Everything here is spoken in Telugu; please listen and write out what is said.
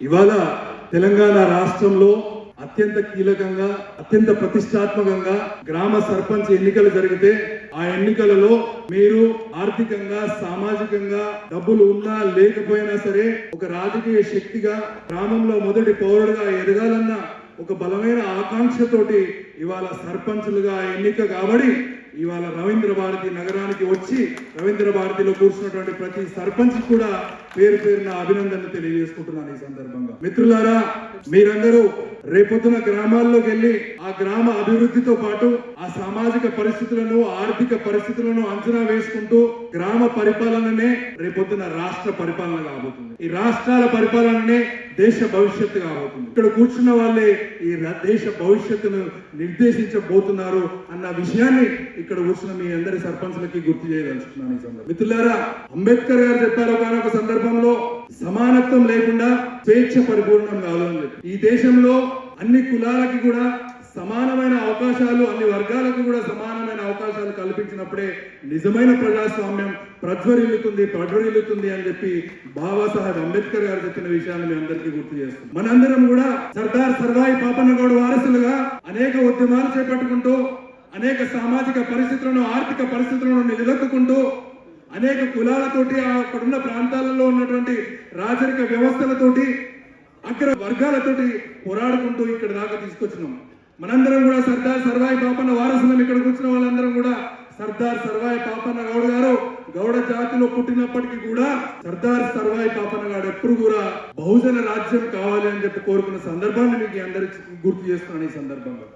ఇవాళ తెలంగాణ రాష్ట్రంలో అత్యంత కీలకంగా అత్యంత ప్రతిష్టాత్మకంగా గ్రామ సర్పంచ్ ఎన్నికలు జరిగితే ఆ ఎన్నికలలో మీరు ఆర్థికంగా సామాజికంగా డబ్బులు ఉన్నా లేకపోయినా సరే ఒక రాజకీయ శక్తిగా గ్రామంలో మొదటి పౌరుడుగా ఎదగాలన్న ఒక బలమైన ఆకాంక్షతోటి ఇవాళ సర్పంచులుగా ఎన్నిక కాబడి ఇవాళ రవీంద్ర భారతి నగరానికి వచ్చి రవీంద్ర భారతిలో కూర్చున్నటువంటి ప్రతి సర్పంచ్ కూడా పేరు పేరున అభినందనలు తెలియజేసుకుంటున్నాను ఈ సందర్భంగా. మిత్రులారా, మీరందరూ రేపొద్దున గ్రామాల్లోకి వెళ్ళి ఆ గ్రామ అభివృద్ధితో పాటు ఆ సామాజిక పరిస్థితులను ఆర్థిక పరిస్థితులను అంచనా వేసుకుంటూ గ్రామ పరిపాలననే రేపొద్దున రాష్ట్ర పరిపాలన కాబోతుంది. ఈ రాష్ట్రాల పరిపాలననే దేశ భవిష్యత్తు కాబోతుంది. ఇక్కడ కూర్చున్న వాళ్ళే ఈ దేశ భవిష్యత్తును నిర్దేశించబోతున్నారు అన్న విషయాన్ని ఇక్కడ కూర్చున్న మీ అందరి సర్పంచులకి గుర్తు చేయదలుచుకున్నాను ఈ సందర్భంగా. మిత్రులారా, అంబేద్కర్ గారు చెప్పారు ఒకనొక సందర్భంలో సమానత్వం లేకుండా స్వేచ్ఛ పరిపూర్ణం కాదు అని చెప్పి. ఈ దేశంలో అన్ని కులాలకి కూడా సమానమైన అవకాశాలు, అన్ని వర్గాలకు కూడా సమానమైన అవకాశాలు కల్పించినప్పుడే నిజమైన ప్రజాస్వామ్యం ప్రజ్వరిల్లుతుంది అని చెప్పి బాబాసాహెబ్ అంబేద్కర్ గారు చెప్పిన విషయాన్ని మీ అందరికీ గుర్తు చేస్తుంది. మనందరం కూడా సర్దార్ సర్వాయి పాపన్న గౌడ్ వారసులుగా అనేక ఉద్యమాలు చేపట్టుకుంటూ అనేక సామాజిక పరిస్థితులను ఆర్థిక పరిస్థితులను నిలదొక్కుంటూ అనేక కులాలతోటి అక్కడున్న ప్రాంతాలలో ఉన్నటువంటి రాజరిక వ్యవస్థలతోటి అగ్ర వర్గాలతోటి పోరాడుకుంటూ ఇక్కడ దాకా తీసుకొచ్చినాం. మనందరం కూడా సర్దార్ సర్వాయి పాపన్న వారసులం. ఇక్కడ కూర్చున్న వాళ్ళందరం కూడా సర్దార్ సర్వాయి పాపన్న గౌడ్ గారు గౌడ జాతిలో పుట్టినప్పటికీ కూడా సర్దార్ సర్వాయి పాపన్న గారు ఎప్పుడు కూడా బహుజన రాజ్యం కావాలి అని చెప్పి కోరుకున్న సందర్భాన్ని మీకు అందరికి గుర్తు చేస్తున్నాను ఈ సందర్భంగా.